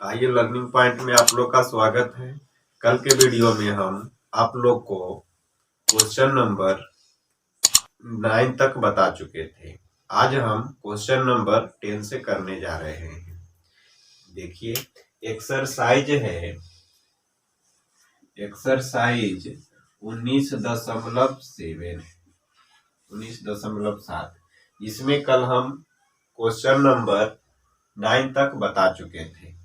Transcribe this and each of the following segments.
आइए learning point में आप लोग का स्वागत है। कल के वीडियो में हम आप लोग को क्वेश्चन नंबर 9 तक बता चुके थे। आज हम क्वेश्चन नंबर 10 से करने जा रहे हैं। देखिए एक्सरसाइज है, एक्सरसाइज 19.7 इसमें कल हम क्वेश्चन नंबर 9 तक बता चुके थे।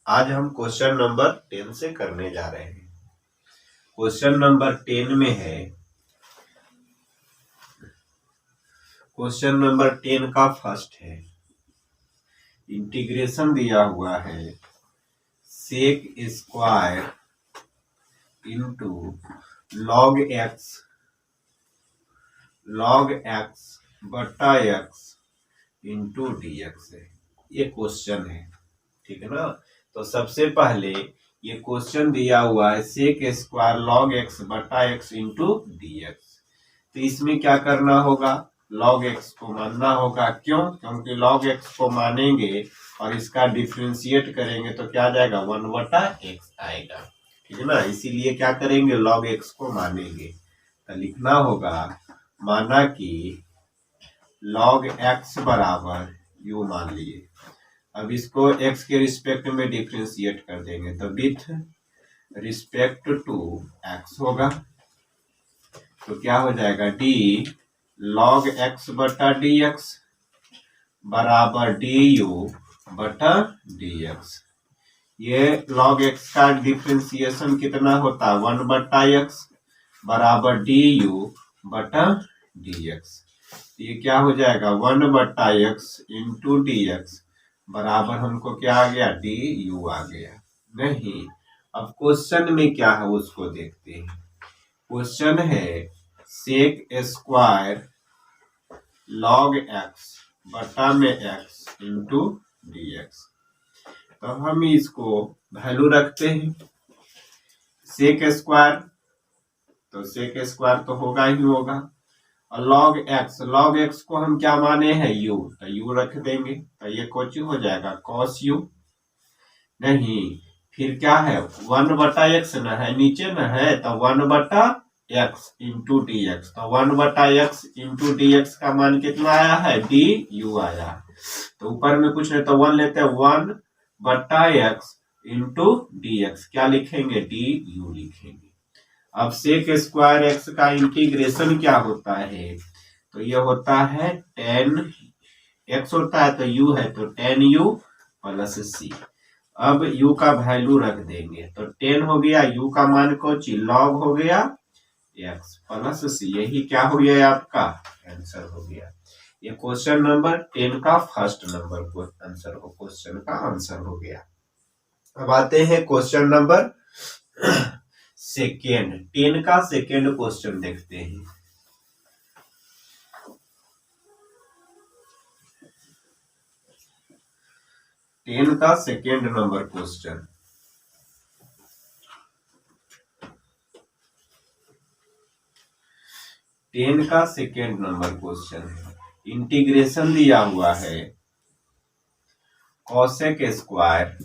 आज हम क्वेश्चन नंबर 10 से करने जा रहे हैं। क्वेश्चन नंबर 10 में है, क्वेश्चन नंबर 10 का फर्स्ट है, इंटीग्रेशन दिया हुआ है sec square into log x बटा एक्स इंटू डी एक्स है। ये क्वेश्चन है, ठीक है ना। तो सबसे पहले ये क्वेश्चन दिया हुआ है सेक स्क्वायर लॉग एक्स बटा एक्स इंटू डी एक्स। तो इसमें क्या करना होगा, लॉग एक्स को मानना होगा। क्यों? क्योंकि लॉग एक्स को मानेंगे और इसका डिफ्रेंशिएट करेंगे तो क्या आ जाएगा, 1/x आएगा, ठीक है ना। इसीलिए क्या करेंगे, लॉग एक्स को मानेंगे। तो लिखना होगा, माना कि लॉग एक्स बराबर यू मान लिए। अब इसको x के रिस्पेक्ट में डिफ्रेंशिएट कर देंगे तो विथ रिस्पेक्ट टू x होगा। तो क्या हो जाएगा, डी लॉग एक्स बटा डी एक्स बराबर डी यू बटा डी एक्स। ये लॉग एक्स का डिफ्रेंशिएशन कितना होता है, 1/x बराबर डी यू बटा डी एक्स। ये क्या हो जाएगा, 1/x इंटू डी एक्स बराबर हमको क्या आ गया, डी यू आ गया। नहीं, अब क्वेश्चन में क्या है उसको देखते हैं। क्वेश्चन है सेक स्क्वायर लॉग एक्स बटा में एक्स इंटू डी एक्स। तो हम इसको वैल्यू रखते हैं। सेक स्क्वायर, तो सेक स्क्वायर तो होगा ही होगा, और लॉग एक्स को हम क्या माने हैं, यू, तो यू रख देंगे। तो ये कोची हो जाएगा, कॉस यू। नहीं, फिर क्या है, 1/x न है, नीचे न है, तो 1/x इंटू डी एक्स। तो 1/x इंटू डी एक्स का मान कितना आया है, डी यू आया। तो ऊपर में कुछ नहीं तो 1 लेते हैं, 1/x इंटू डी एक्स क्या लिखेंगे, डी यू लिखेंगे। अब सेक स्क्वायर एक्स का इंटीग्रेशन क्या होता है, तो ये होता है tan x होता है तो u है तो tan u प्लस c। अब u का वैल्यू रख देंगे तो 10 हो गया, u का मान कोची लॉग हो गया x प्लस c। यही क्या हो गया, आपका आंसर हो गया। ये क्वेश्चन नंबर 10 का फर्स्ट नंबर को आंसर हो, क्वेश्चन का आंसर हो गया। अब आते हैं क्वेश्चन नंबर सेकेंड, 10 का सेकेंड क्वेश्चन देखते हैं। टेन का सेकेंड नंबर क्वेश्चन, टेन का सेकेंड नंबर क्वेश्चन है, इंटीग्रेशन दिया हुआ है कॉसेक स्क्वायर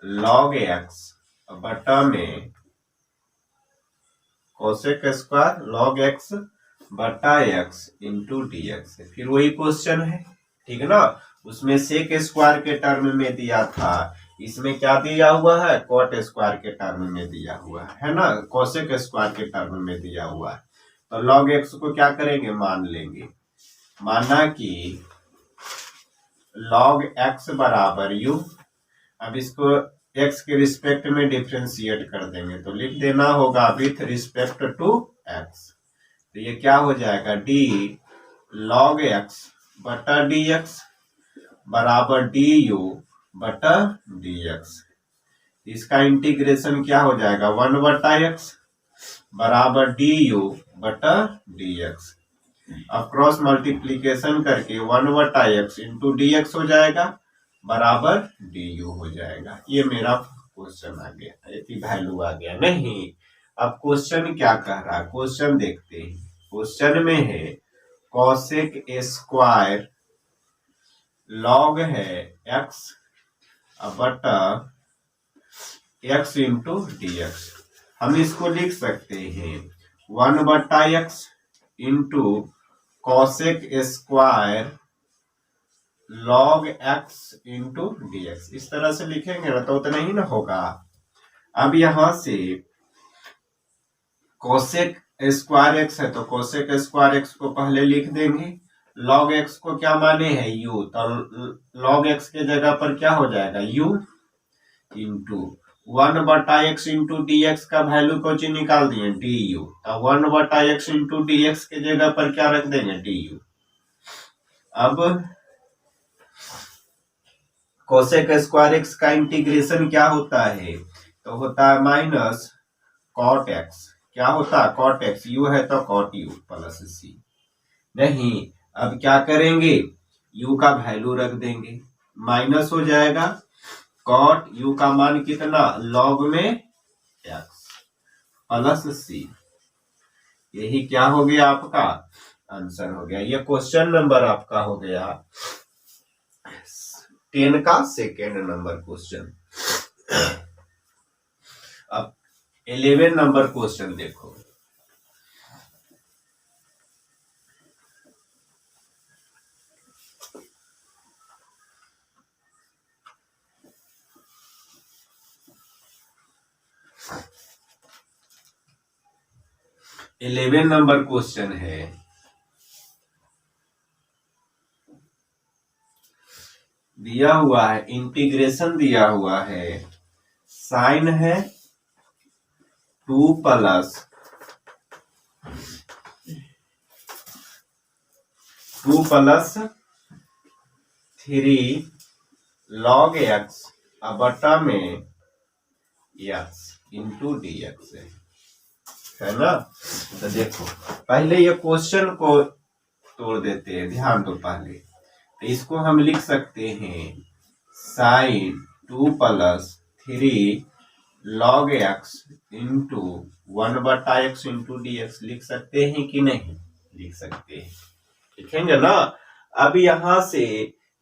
लॉग एक्स बटा में कॉसेक स्क्वायर लॉग एक्स बटा एक्स इंटू डी एक्स। फिर वही क्वेश्चन है, ठीक है ना। उसमें सेक स्क्वायर के टर्म में दिया था, इसमें क्या दिया हुआ है, कॉट स्क्वायर के टर्म में दिया हुआ है ना, कॉसेक स्क्वायर के टर्म में दिया हुआ है। तो लॉग एक्स को क्या करेंगे, मान लेंगे। माना कि लॉग एक्स बराबर यू। अब इसको एक्स के रिस्पेक्ट में डिफ्रेंशिएट कर देंगे तो लिख देना होगा विथ रिस्पेक्ट टू एक्स। तो ये क्या हो जाएगा, डी लॉग एक्स बटा डी एक्स बराबर डी यू बटा डी एक्स। इसका इंटीग्रेशन क्या हो जाएगा, 1/x बराबर डी यू बटा डी एक्स। अब क्रॉस मल्टीप्लीकेशन करके 1/x इंटू डी एक्स हो जाएगा बराबर डी यू हो जाएगा। ये मेरा क्वेश्चन आ गया, ये वैल्यू आ गया। नहीं, अब क्वेश्चन क्या कह रहा है, क्वेश्चन देखते हैं। क्वेश्चन में है कॉसेक स्क्वायर लॉग है एक्स बटा एक्स इंटू डी एक्स। हम इसको लिख सकते हैं 1/x into cosec square log x into d x. इस तरह से लिखेंगे ना तो उतना ही ना होगा। अब यहां से कोसेक स्क्वायर एक्स है तो कोसेक स्क्वायर एक्स को पहले लिख देंगे। लॉग एक्स को क्या माने है यू, तो लॉग एक्स के जगह पर क्या हो जाएगा you into 1/x into d x का वैल्यू को निकाल दिए डी यू, तो 1/x इंटू डी एक्स के जगह पर क्या रख देंगे डी यू। अब कोसेक स्क्वायर एक्स का इंटीग्रेशन क्या होता है, तो होता है माइनस कॉट एक्स। क्या होता है कॉट एक्स, यू है तो कॉट यू प्लस सी। नहीं, अब क्या करेंगे यू का वैल्यू रख देंगे, माइनस हो जाएगा कॉट यू का मान कितना लॉग में एक्स प्लस सी। यही क्या हो गया आपका आंसर हो गया। ये क्वेश्चन नंबर आपका हो गया 10 का सेकेंड नंबर क्वेश्चन। अब 11 नंबर क्वेश्चन देखो। इलेवन नंबर क्वेश्चन है दिया हुआ है इंटीग्रेशन दिया हुआ है साइन है 2 प्लस 3 लॉग एक्स बटा में एक्स इंटू डी एक्स है ना। तो देखो पहले ये क्वेश्चन को तोड़ देते हैं, ध्यान दो पहले। तो इसको हम लिख सकते हैं sine 2 plus 3 log x into 1/x into d x लिख सकते हैं कि नहीं लिख सकते हैं, लिखेंगे ना। अब यहां से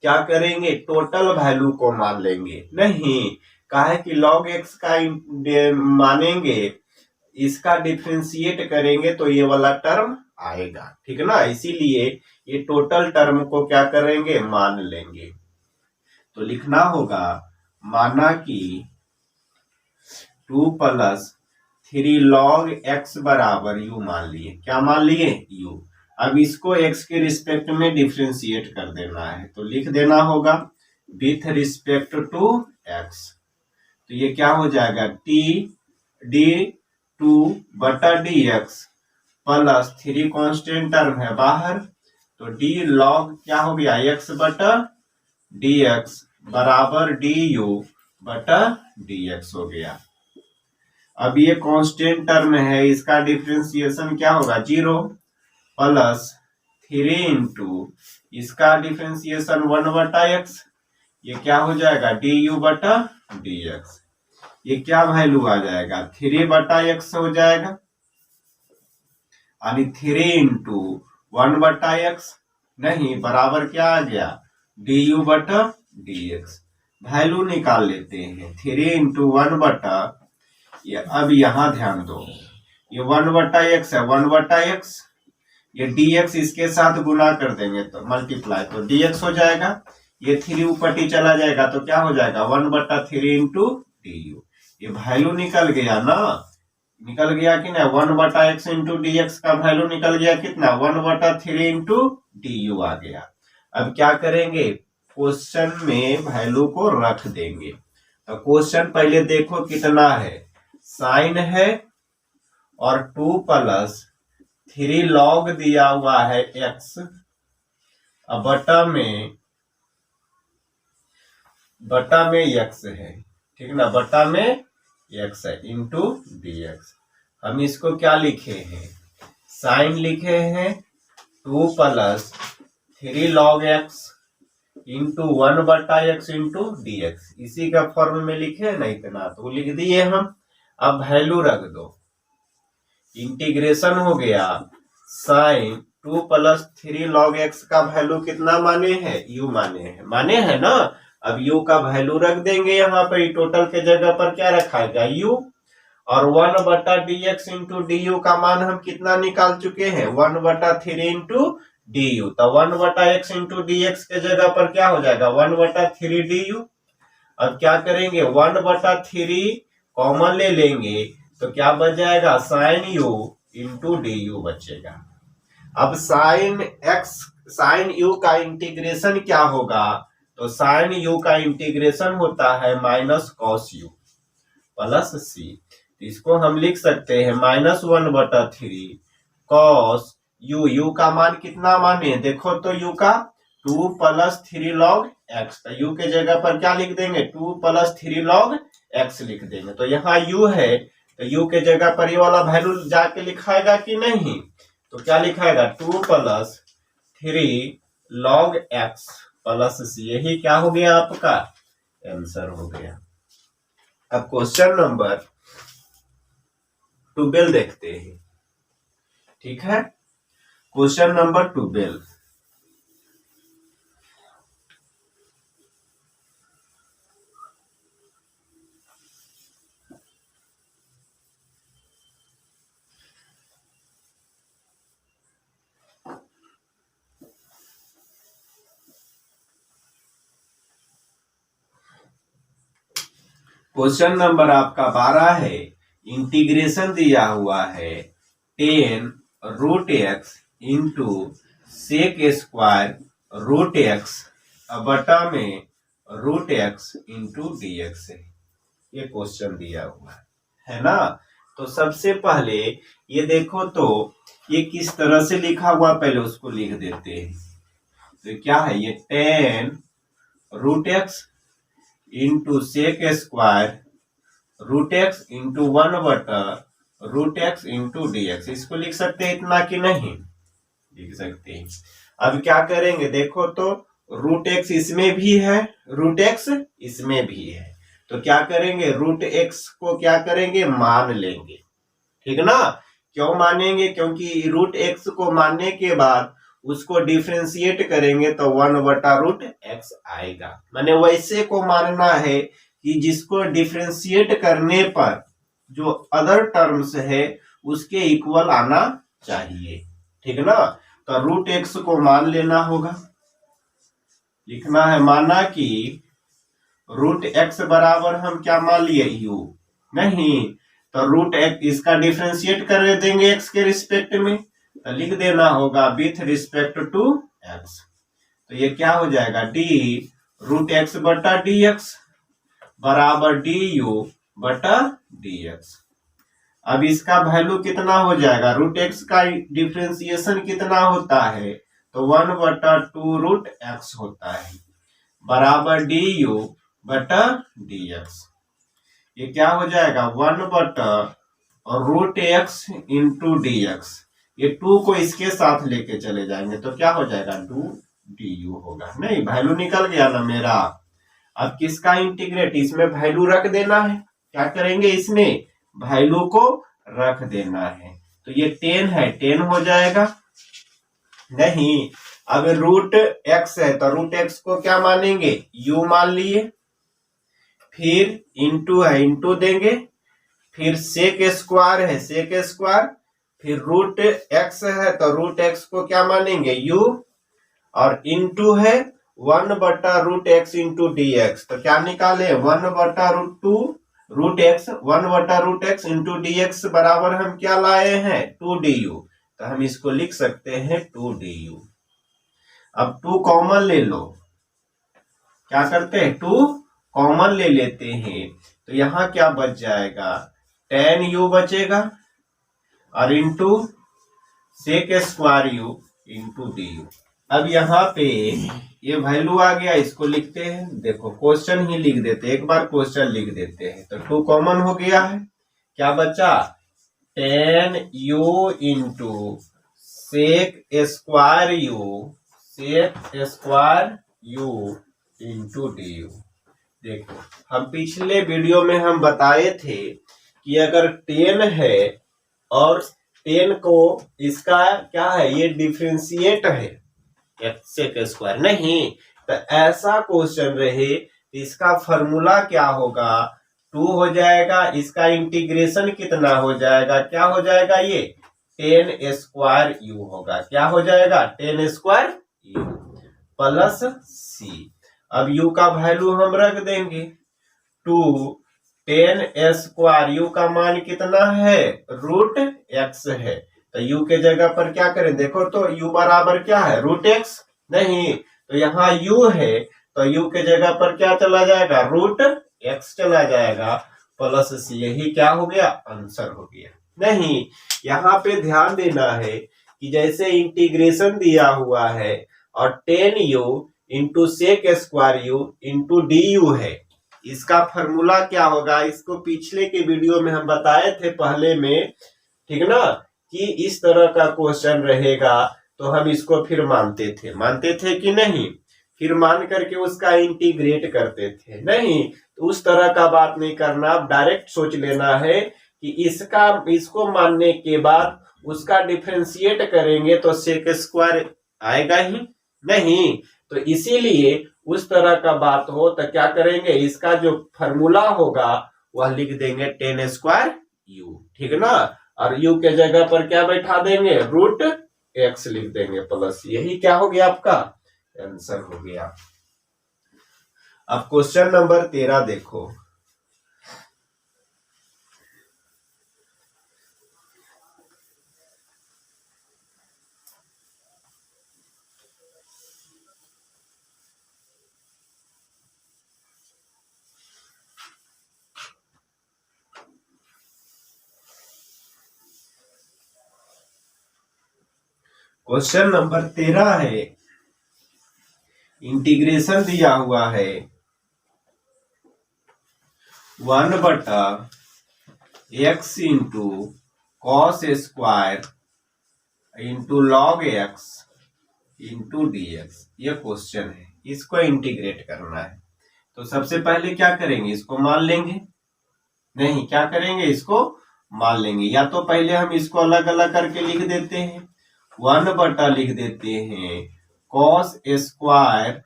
क्या करेंगे टोटल वैल्यू को मान लेंगे, नहीं काहे कि लॉग एक्स का मानेंगे, इसका डिफरेंशिएट करेंगे तो ये वाला टर्म आएगा, ठीक है ना। इसीलिए ये टोटल टर्म को क्या करेंगे मान लेंगे। तो लिखना होगा माना कि 2 प्लस 3 लॉग एक्स बराबर यू मान लिए। क्या मान लिए यू। अब इसको एक्स के रिस्पेक्ट में डिफरेंशिएट कर देना है, तो लिख देना होगा विथ रिस्पेक्ट टू एक्स। तो ये क्या हो जाएगा टी डी 2 बटा d x plus 3 constant term है बाहर, तो डी लॉग क्या हो गया एक्स बटा डी एक्स बराबर डी यू बटा डी एक्स हो गया। अब ये कांस्टेंट टर्म है, इसका डिफरेंशिएशन क्या होगा 0 प्लस 3 इंटू इसका डिफरेंशिएशन 1/x, ये क्या हो जाएगा डी यू बटा डी एक्स। ये क्या वैल्यू आ जाएगा 3/x हो जाएगा, यानी 3 इंटू 1/x नहीं बराबर क्या आ गया डी यू बटा डी एक्स। वैल्यू निकाल लेते हैं 3 इंटू 1 ये। अब यहां ध्यान दो ये 1/x है 1/x, ये dx इसके साथ गुना कर देंगे तो मल्टीप्लाई, तो dx हो जाएगा, ये 3 ऊपर ही चला जाएगा तो क्या हो जाएगा 1/3 इंटू डी यू। ये वैल्यू निकल गया ना, निकल गया कि ना 1/x इंटू डी एक्स का वैल्यू निकल गया कितना 1/3 इंटू डी यू आ गया। अब क्या करेंगे क्वेश्चन में वैल्यू को रख देंगे। तो क्वेश्चन पहले देखो कितना है, साइन है और 2 प्लस 3 लॉग दिया हुआ है एक्स बटा में एक्स है, ठीक ना, बटा में एक्स है इंटू डी एक्स। हम इसको क्या लिखे हैं साइन लिखे हैं 2 plus 3 log x into 1/x into d x, इसी का फॉर्म में लिखे है ना इतना, तो लिख दिए हम। अब वैल्यू रख दो, इंटीग्रेशन हो गया साइन 2 प्लस 3 log x का वैल्यू कितना माने हैं, u माने हैं ना। अब u का वैल्यू रख देंगे यहाँ पर, टोटल के जगह पर क्या रखाएगा u, और 1 बटा d x into d you का मान हम कितना निकाल चुके हैं, 1 बटा 3 इंटू डी यू। तो 1 बटा एक्स इंटू डी एक्स के जगह पर क्या हो जाएगा 1 बटा 3 डी यू। अब क्या करेंगे 1 बटा 3 कॉमन ले लेंगे तो क्या बच जाएगा sine u into d u बचेगा। अब साइन यू का इंटीग्रेशन क्या होगा, तो साइन यू का इंटीग्रेशन होता है माइनस कॉस यू प्लस सी। इसको हम लिख सकते हैं -1 बटा 3 कॉस यू का मान कितना माने देखो तो यू का 2 प्लस 3 log x। तो यू के जगह पर क्या लिख देंगे 2 प्लस 3 log x लिख देंगे। तो यहाँ u है तो u के जगह पर ये वाला वैल्यू जाके लिखाएगा कि नहीं, तो क्या लिखाएगा 2 प्लस 3 log x प्लस सी। यही क्या हो गया आपका आंसर हो गया। अब क्वेश्चन नंबर 12 देखते हैं, ठीक है। क्वेश्चन नंबर 12, क्वेश्चन नंबर आपका 12 है। इंटीग्रेशन दिया हुआ है 10 root x into sec square root x बटा में root x into d x है। ये क्वेश्चन दिया हुआ है ना। तो सबसे पहले ये देखो तो ये किस तरह से लिखा हुआ पहले उसको लिख देते हैं। तो क्या है ये 10 root x into sec square root x into 1 बटा root x into d x. इसको लिख सकते हैं इतना कि नहीं, लिख सकते हैं। अब क्या करेंगे देखो तो रूट एक्स इसमें भी है रूट एक्स इसमें भी है, तो क्या करेंगे रूट एक्स को क्या करेंगे मान लेंगे, ठीक ना। क्यों मानेंगे, क्योंकि रूट एक्स को मानने के बाद उसको डिफरेंशिएट करेंगे तो 1 बटा रूट एक्स आएगा। माने वैसे को मानना है कि जिसको डिफरेंशिएट करने पर जो अदर टर्म्स है उसके इक्वल आना चाहिए, ठीक ना। तो रूट एक्स को मान लेना होगा, लिखना है माना कि रूट एक्स बराबर हम क्या मान लिए यू, नहीं तो रूट एक्स इसका डिफरेंशिएट कर देंगे एक्स के रिस्पेक्ट में, तो लिख देना होगा विथ रिस्पेक्ट टू एक्स। तो ये क्या हो जाएगा डी रूट एक्स बटा डी एक्स बराबर डी यू बटा डी एक्स। अब इसका वैल्यू कितना हो जाएगा, रूट एक्स का डिफरेंशिएशन कितना होता है तो 1 बटा 2 रूट एक्स होता है बराबर डी यू बटा डी एक्स। ये क्या हो जाएगा 1 बटा root x into d x. ये 2 को इसके साथ लेके चले जाएंगे तो क्या हो जाएगा 2 डी यू होगा। नहीं वैल्यू निकल गया ना मेरा। अब किसका इंटीग्रेट, इसमें वैल्यू रख देना है, क्या करेंगे इसमें वैल्यू को रख देना है। तो ये 10 है 10 हो जाएगा, नहीं अब रूट एक्स है तो रूट एक्स को क्या मानेंगे यू मान लिए, फिर इंटू है इंटू देंगे, फिर सेक स्क्वायर है सेक स्क्वायर, फिर रूट एक्स है तो रूट एक्स को क्या मानेंगे यू, और इंटू है 1 बटा root x into d x. तो क्या निकाले 1 बटा रूट 2 रूट एक्स 1 बटा root x into d x बराबर हम क्या लाए हैं 2 डी यू। तो हम इसको लिख सकते हैं 2 डी यू। अब 2 कॉमन ले लो, क्या करते हैं 2 कॉमन ले लेते हैं तो यहाँ क्या बच जाएगा 10 यू बचेगा और into sec square u into d u. अब यहाँ पे ये वैल्यू आ गया, इसको लिखते हैं, देखो क्वेश्चन ही लिख देते हैं, एक बार क्वेश्चन लिख देते हैं। तो 2 कॉमन हो गया है, क्या बचा 10 u into sec square u into d u. देखो हम पिछले वीडियो में हम बताए थे कि अगर 10 है और 10 को इसका क्या है, ये डिफरेंशिएट है एक्स सेक स्क्वायर नहीं, तो ऐसा क्वेश्चन रहे इसका फॉर्मूला क्या होगा, 2 हो जाएगा, इसका इंटीग्रेशन कितना हो जाएगा, क्या हो जाएगा, ये 10 स्क्वायर यू होगा, क्या हो जाएगा 10 स्क्वायर यू प्लस सी। अब यू का वैल्यू हम रख देंगे 2, 10 स्क्वायर यू का मान कितना है, रूट एक्स है, तो यू के जगह पर क्या करें, देखो तो यू बराबर क्या है, रूट एक्स नहीं, तो यहाँ यू है तो यू के जगह पर क्या चला जाएगा, रूट एक्स चला जाएगा प्लस सी, यही क्या हो गया, आंसर हो गया। नहीं, यहाँ पे ध्यान देना है कि जैसे इंटीग्रेशन दिया हुआ है और 10u into sec square u into d u है, इसका फॉर्मूला क्या होगा, इसको पिछले के वीडियो में हम बताए थे पहले में, ठीक ना, कि इस तरह का क्वेश्चन रहेगा तो हम इसको फिर मानते थे कि नहीं, फिर मान करके उसका इंटीग्रेट करते थे, नहीं तो उस तरह का बात नहीं करना, आप डायरेक्ट सोच लेना है कि इसको मानने के बाद उसका डिफरेंशिएट करेंगे तो सेक स्क्वायर आएगा ही नहीं, तो इसीलिए उस तरह का बात हो तो क्या करेंगे, इसका जो फॉर्मूला होगा वह लिख देंगे 10 स्क्वायर यू, ठीक ना, और यू के जगह पर क्या बैठा देंगे, रूट एक्स लिख देंगे प्लस, यही क्या हो गया, आपका आंसर हो गया। अब क्वेश्चन नंबर 13 देखो, क्वेश्चन नंबर 13 है, इंटीग्रेशन दिया हुआ है 1/x into cos square into log x into d x, ये क्वेश्चन है, इसको इंटीग्रेट करना है, तो सबसे पहले क्या करेंगे, इसको मान लेंगे, नहीं क्या करेंगे, इसको मान लेंगे, या तो पहले हम इसको अलग अलग करके लिख देते हैं, 1 लिख देते हैं cos square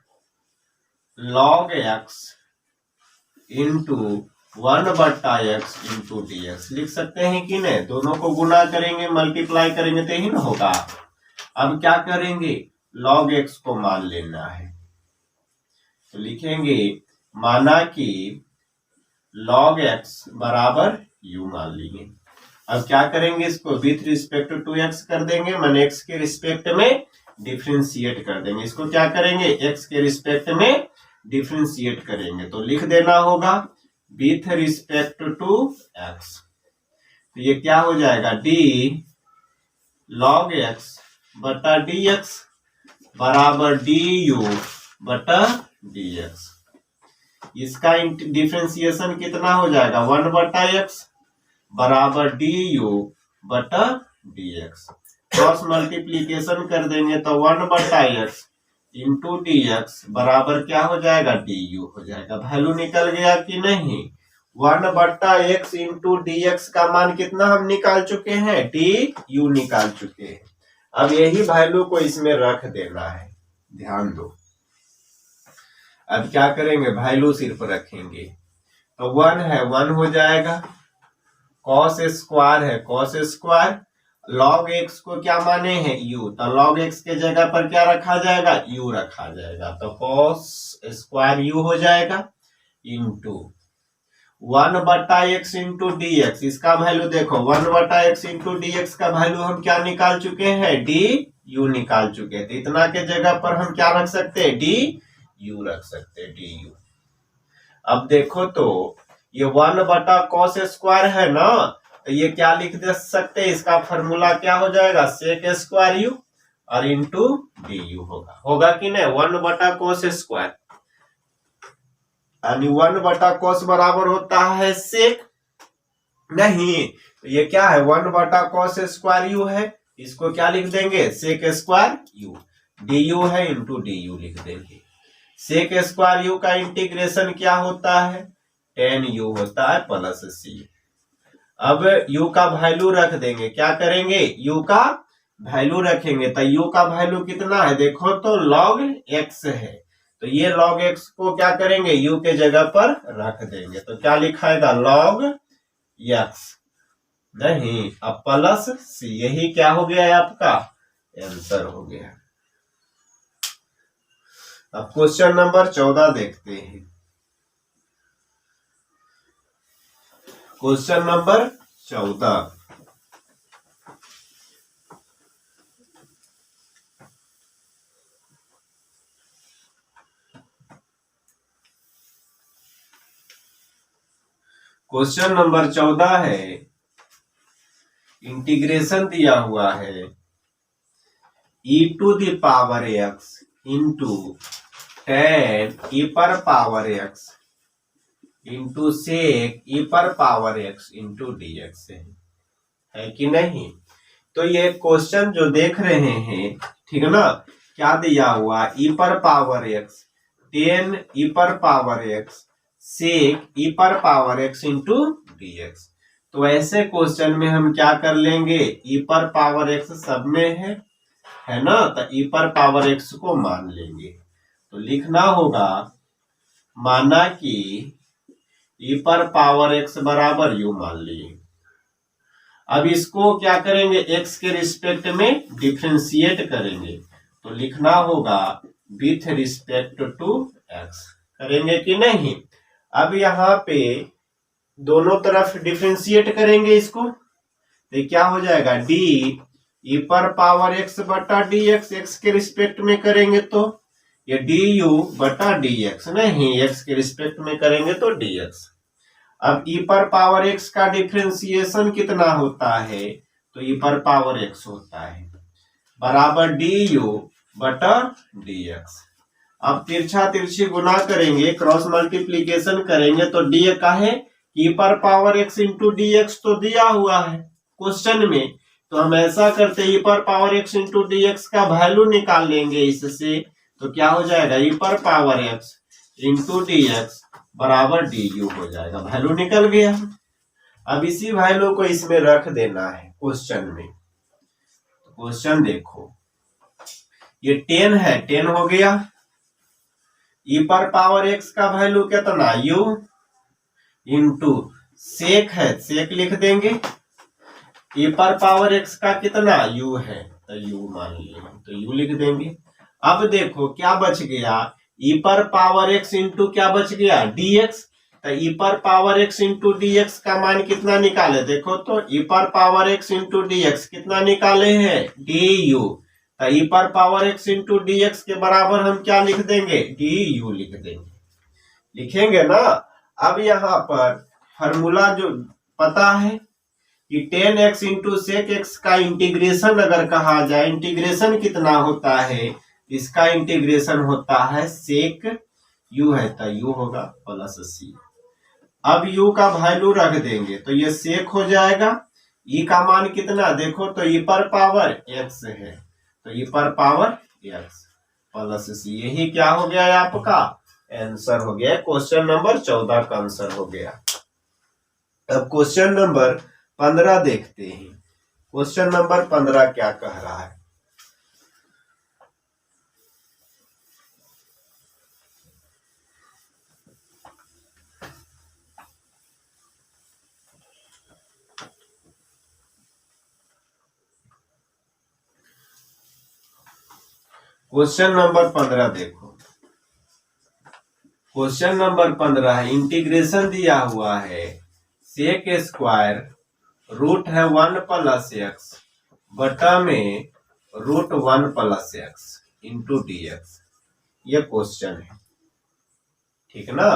log x into 1/x into d x लिख सकते हैं कि नहीं, दोनों को गुना करेंगे, मल्टीप्लाई करेंगे तो ही ना होगा। अब क्या करेंगे, लॉग एक्स को मान लेना है, तो लिखेंगे माना कि लॉग एक्स बराबर यू मान लेंगे। अब क्या करेंगे, इसको विथ रिस्पेक्ट टू एक्स कर देंगे, माने एक्स के रिस्पेक्ट में डिफरेंशिएट कर देंगे, इसको क्या करेंगे, एक्स के रिस्पेक्ट में डिफरेंशिएट करेंगे, तो लिख देना होगा विथ रिस्पेक्ट टू एक्स, तो ये क्या हो जाएगा, डी लॉग एक्स बटा डी एक्स बराबर डी यू बटा डी एक्स, इसका डिफरेंशिएशन कितना हो जाएगा, 1/x बराबर डी यू बटा डी एक्स, क्रॉस मल्टीप्लीकेशन कर देंगे तो 1/x इंटू डी एक्स बराबर क्या हो जाएगा, डी यू हो जाएगा, वैल्यू निकल गया कि नहीं, 1/x इंटू डी एक्स का मान कितना हम निकाल चुके हैं, डी यू निकाल चुके हैं, अब यही वैल्यू को इसमें रख देना है, ध्यान दो। अब क्या करेंगे, वैल्यू सिर्फ रखेंगे, तो 1 है 1 हो जाएगा, कॉस स्क्वायर है कॉस स्क्वायर, लॉग एक्स को क्या माने हैं यू, तो लॉग एक्स के जगह पर क्या रखा जाएगा, यू रखा जाएगा, तो कॉस स्क्वायर यू हो जाएगा into 1/x into d x, इसका वैल्यू देखो 1/x इंटू डी एक्स का वैल्यू हम क्या निकाल चुके हैं, डी यू निकाल चुके हैं, तो इतना के जगह पर हम क्या रख सकते हैं, डी यू रख सकते हैं, डी यू। अब देखो तो ये 1/cos स्क्वायर है ना, तो ये क्या लिख दे सकते हैं, इसका फॉर्मूला क्या हो जाएगा, सेक स्क्वायर यू और इंटू डी यू होगा कि नहीं, 1/cos स्क्वायर यानी 1/cos बराबर होता है सेक, नहीं तो ये क्या है 1/cos स्क्वायर यू है, इसको क्या लिख देंगे, sec square u, d u है इंटू डी यू लिख देंगे, सेक स्क्वायर यू का इंटीग्रेशन क्या होता है, 10u होता है प्लस सी। अब u का वैल्यू रख देंगे, क्या करेंगे, u का वैल्यू रखेंगे। तो u का वैल्यू कितना है, देखो तो log x है, तो ये log x को क्या करेंगे, u के जगह पर रख देंगे। तो क्या लिखाएगा, log x, नहीं अब प्लस c, यही क्या हो गया है आपका आंसर हो गया। अब क्वेश्चन नंबर 14 देखते हैं। क्वेश्चन नंबर 14, क्वेश्चन नंबर 14 है, इंटीग्रेशन दिया हुआ है e to the power x into tan e पर power x into sec e पर पावर x इंटू dx है कि नहीं। तो ये क्वेश्चन जो देख रहे हैं, ठीक है ना, क्या दिया हुआ, e पर पावर x, tan e पर पावर x, सेक e पर पावर x इंटू dx। तो ऐसे क्वेश्चन में हम क्या कर लेंगे, e पर पावर x सब में है ना, तो e पर पावर x को मान लेंगे। तो लिखना होगा, माना कि e पर पावर x बराबर u मान लिए। अब इसको क्या करेंगे, x के रिस्पेक्ट में डिफरेंशिएट करेंगे। तो लिखना होगा विथ रिस्पेक्ट टू x, करेंगे कि नहीं। अब यहाँ पे दोनों तरफ डिफरेंशिएट करेंगे इसको, तो क्या हो जाएगा, d e पर पावर x बटा dx, x के रिस्पेक्ट में करेंगे तो ये du बटा dx, नहीं x के रिस्पेक्ट में करेंगे तो dx। अब e पर पावर x का डिफरेंशिएशन कितना होता है, तो e पर पावर x होता है बराबर du बटा dx। अब तिरछा तिरछी गुना करेंगे, क्रॉस मल्टीप्लीकेशन करेंगे, तो d का है e पर पावर x इंटू dx तो दिया हुआ है क्वेश्चन में। तो हम ऐसा करते e पर पावर x इंटू dx का वैल्यू निकाल लेंगे इससे। तो क्या हो जाएगा, e पर पावर x इंटू dx बराबर du हो जाएगा, वैल्यू निकल गया। अब इसी वैल्यू को इसमें रख देना है क्वेश्चन में। क्वेश्चन देखो, ये 10 है, 10 हो गया, e पर पावर x का वैल्यू कितना u इंटू सेक है, सेक लिख देंगे, e पर पावर x का कितना u है, तो u मान लिए, तो u लिख देंगे। अब देखो क्या बच गया, e पर पावर x इंटू क्या बच गया, dx। तो e पर पावर x इंटू dx का मान कितना निकाले, देखो तो e पर पावर x इंटू dx कितना निकाले हैं, du। तो e पर पावर x इंटू dx के बराबर हम क्या लिख देंगे, du लिख देंगे, लिखेंगे ना। अब यहाँ पर फॉर्मूला जो पता है कि 10x इंटू सेक x का इंटीग्रेशन अगर कहा जाए, इंटीग्रेशन कितना होता है, इसका इंटीग्रेशन होता है सेक u है, तो u होगा प्लस c। अब u का वैल्यू रख देंगे, तो ये सेक हो जाएगा, e का मान कितना, देखो तो e पर पावर x है, तो e पर पावर x प्लस c, यही क्या हो गया है आपका आंसर हो गया। क्वेश्चन नंबर 14 का आंसर हो गया। अब क्वेश्चन नंबर 15 देखते हैं। क्वेश्चन नंबर 15 क्या कह रहा है, क्वेश्चन नंबर 15 देखो। क्वेश्चन नंबर 15 है, इंटीग्रेशन दिया हुआ है सेक स्क्वायर रूट है 1 प्लस एक्स बटा में root 1 plus x into dx, ये क्वेश्चन है, ठीक है ना।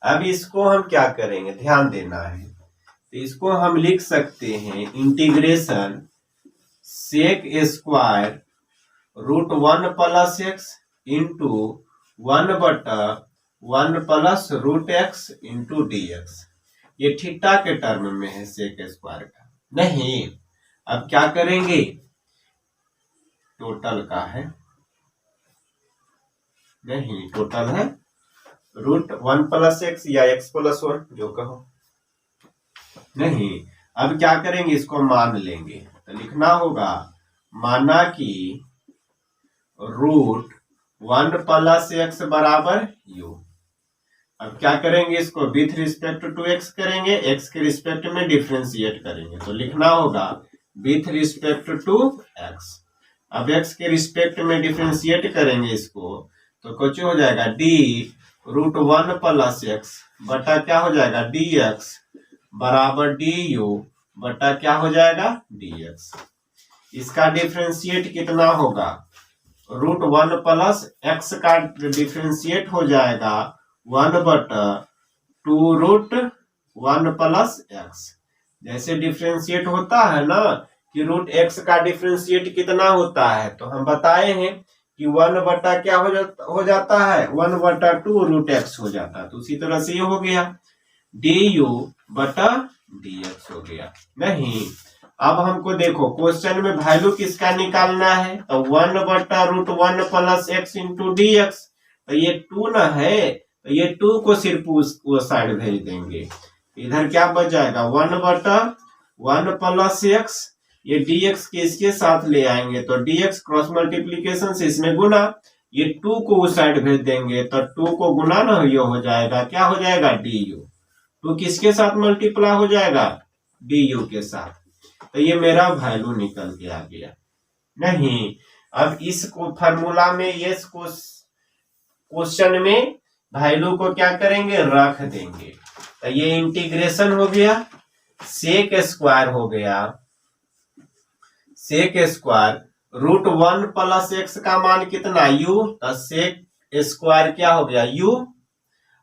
अब इसको हम क्या करेंगे, ध्यान देना है। तो इसको हम लिख सकते हैं integration sec square root 1 plus x into 1 बटा 1 plus root x into dx। ये थीटा के टर्म में है सेक स्क्वायर का, नहीं। अब क्या करेंगे, टोटल का है, नहीं टोटल है रूट 1 प्लस एक्स या x प्लस 1 जो कहो, नहीं। अब क्या करेंगे, इसको मान लेंगे। तो लिखना होगा माना कि √1 + x बराबर u। अब क्या करेंगे, इसको विथ रिस्पेक्ट टू x करेंगे, x के रिस्पेक्ट में डिफ्रेंशिएट करेंगे। तो लिखना होगा विथ रिस्पेक्ट टू x। अब x के रिस्पेक्ट में डिफ्रेंशिएट करेंगे इसको, तो कुछ हो जाएगा d√1 + x बटा क्या हो जाएगा dx बराबर du बटा क्या हो जाएगा dx। इसका डिफ्रेंशिएट कितना होगा, √1 + x का डिफ्रेंशिएट हो जाएगा 1/2√1 + x। जैसे डिफ्रेंशिएट होता है ना कि √x का डिफ्रेंशिएट कितना होता है, तो हम बताए हैं कि 1 बटा क्या हो जाता है 1/2√x हो जाता है। तो उसी तरह से ये हो गया du बटा dx हो गया। नहीं, अब हमको देखो क्वेश्चन में वैल्यू किसका निकालना है, तो 1/√1 + x × dx। तो ये 2 ना है, तो ये 2 को सिर्फ वो साइड भेज देंगे। इधर क्या बच जाएगा 1/1 + x, ये dx के इसके साथ ले आएंगे तो dx क्रॉस मल्टीप्लीकेशन से इसमें गुना, ये 2 को उस साइड भेज देंगे तो 2 को गुना ना ये हो जाएगा, क्या हो जाएगा du। 2 किसके साथ मल्टीप्लाई हो जाएगा du के साथ। तो ये मेरा वैल्यू निकल के आ गया। नहीं, अब इसको फार्मूला में ये क्वेश्चन में वैल्यू को क्या करेंगे रख देंगे। तो ये इंटीग्रेशन हो गया, सेक स्क्वायर हो गया, सेक स्क्वायर √1 + x का मान कितना u, तो सेक स्क्वायर क्या हो गया u।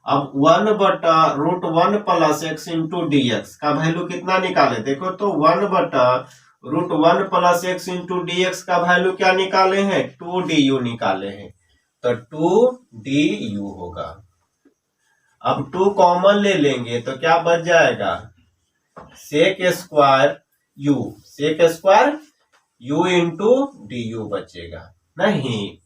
अब 1/√1 + x × dx का वैल्यू कितना निकाले, देखो तो 1/√1 + x × dx का वैल्यू क्या निकाले हैं 2du निकाले हैं, तो 2du होगा। अब 2 कॉमन ले लेंगे तो क्या बच जाएगा sec square u, sec square u × du बचेगा। नहीं,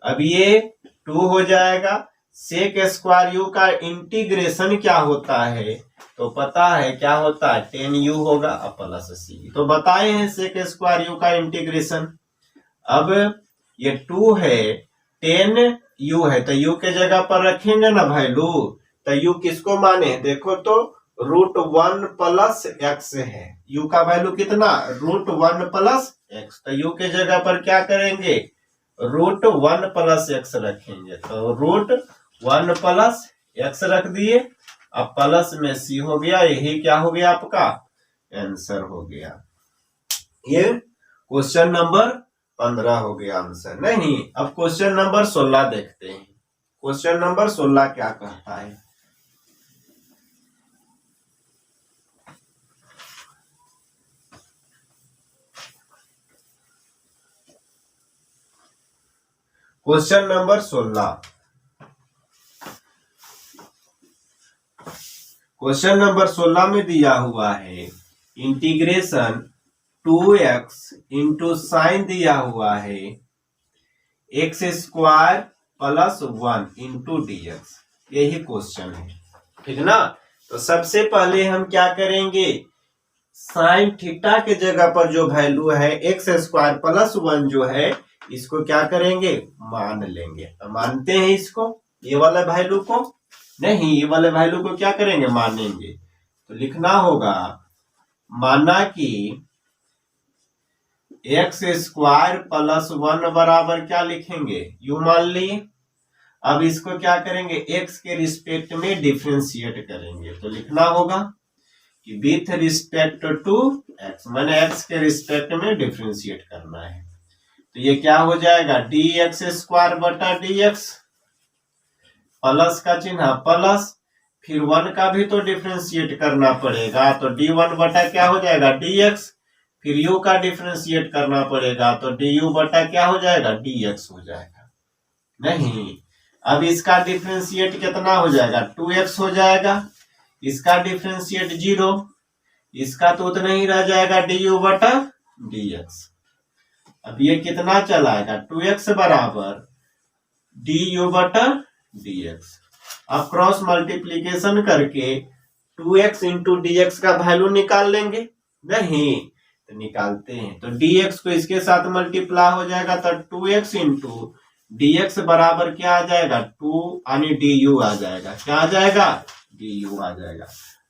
अब ये 2 हो जाएगा। सेक स्क्वायर u का इंटीग्रेशन क्या होता है, तो पता है क्या होता है 10u होगा प्लस c। तो बताए हैं सेक स्क्वायर u का इंटीग्रेशन। अब ये 2 है 10u है, तो u के जगह पर रखेंगे ना वैल्यू, तो u किसको माने, देखो तो √1 + x है, u का वैल्यू कितना √1 + x। तो u के जगह पर क्या करेंगे √1 + x रखेंगे, तो √1 + x रख दिए। अब प्लस में c हो गया, यही क्या हो गया आपका आंसर हो गया। ये क्वेश्चन नंबर 15 हो गया आंसर। नहीं, अब क्वेश्चन नंबर 16 देखते हैं। क्वेश्चन नंबर 16 क्या कहता है, क्वेश्चन नंबर 16, क्वेश्चन नंबर 16 में दिया हुआ है इंटीग्रेशन 2x × साइन दिया हुआ है x² + 1 × dx। यही क्वेश्चन है, ठीक ना। तो सबसे पहले हम क्या करेंगे, साइन थीटा के जगह पर जो वैल्यू है x² + 1 जो है इसको क्या करेंगे मान लेंगे। तो मानते हैं इसको, ये वाला वैल्यू को, नहीं ये वाले वैल्यू को क्या करेंगे मानेंगे। तो लिखना होगा माना कि x² + 1 बराबर क्या लिखेंगे u मान लिए। अब इसको क्या करेंगे x के रिस्पेक्ट में डिफ्रेंशिएट करेंगे। तो लिखना होगा कि विथ रिस्पेक्ट टू x, मैंने x के रिस्पेक्ट में डिफ्रेंशिएट करना है। तो ये क्या हो जाएगा dx² बटा dx, प्लस का चिन्ह प्लस, फिर 1 का भी तो डिफ्रेंशिएट करना पड़ेगा, तो d1 बटा क्या हो जाएगा dx, फिर u का डिफ्रेंशिएट करना पड़ेगा तो du बटा क्या हो जाएगा dx हो जाएगा। नहीं, अब इसका डिफ्रेंशिएट कितना हो जाएगा 2x हो जाएगा, इसका डिफ्रेंशिएट 0, इसका तो उतना ही रह जाएगा du बटा dx। अब ये कितना चलाएगा 2x बराबर du बटा dx। अब क्रॉस मल्टीप्लीकेशन करके 2x × dx का वैल्यू निकाल लेंगे। नहीं, तो निकालते हैं। तो dx को इसके साथ मल्टीप्लाई हो जाएगा तो 2x इंटू dx बराबर क्या आ जाएगा 2 यानी du आ जाएगा। क्या आ जाएगा du आ जाएगा।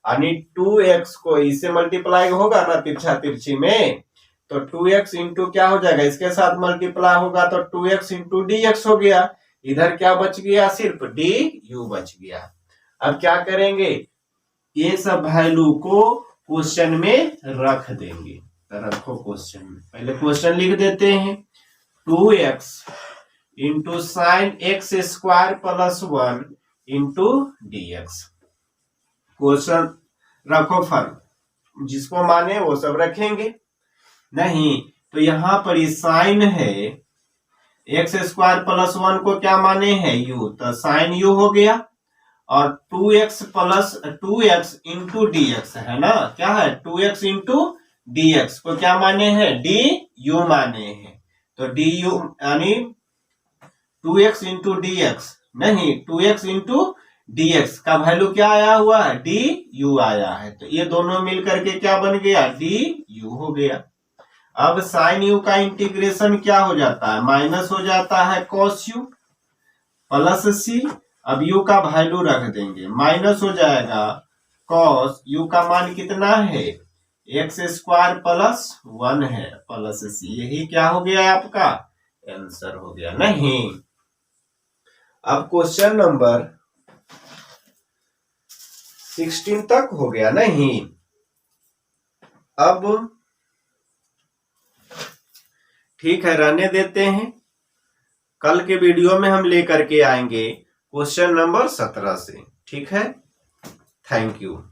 यानी 2x को इससे मल्टीप्लाई होगा ना तिरछा तिरछी में, तो 2x इंटू क्या हो जाएगा इसके साथ मल्टीप्लाई होगा तो 2x इंटू dx हो गया। इधर क्या बच गया सिर्फ du बच गया। अब क्या करेंगे ये सब वैल्यू को क्वेश्चन में रख देंगे। तो रखो क्वेश्चन में, पहले क्वेश्चन लिख देते हैं 2x into sine x square plus 1 into dx। Question रखो फर्क, जिसको माने वो सब रखेंगे। नहीं तो यहां पर ये साइन है एक्स स्क्वायर प्लस 1 को क्या माने है u, तो साइन u हो गया। और 2x plus 2x into dx है ना, क्या है 2x इंटू dx को क्या माने हैं du माने हैं। तो du यानी 2x इंटू dx नहीं 2x इंटू dx का वैल्यू क्या आया हुआ है du आया है। तो ये दोनों मिलकर के क्या बन गया du हो गया। अब साइन u का इंटीग्रेशन क्या हो जाता है माइनस हो जाता है cos u प्लस c। अब u का वैल्यू रख देंगे, माइनस हो जाएगा cos u का मान कितना है एक्स स्क्वायर प्लस 1 है प्लस c। यही क्या हो गया आपका आंसर हो गया। नहीं अब क्वेश्चन नंबर 16 तक हो गया। नहीं अब ठीक है रहने देते हैं, कल के वीडियो में हम लेकर के आएंगे क्वेश्चन नंबर 17 से। ठीक है, थैंक यू।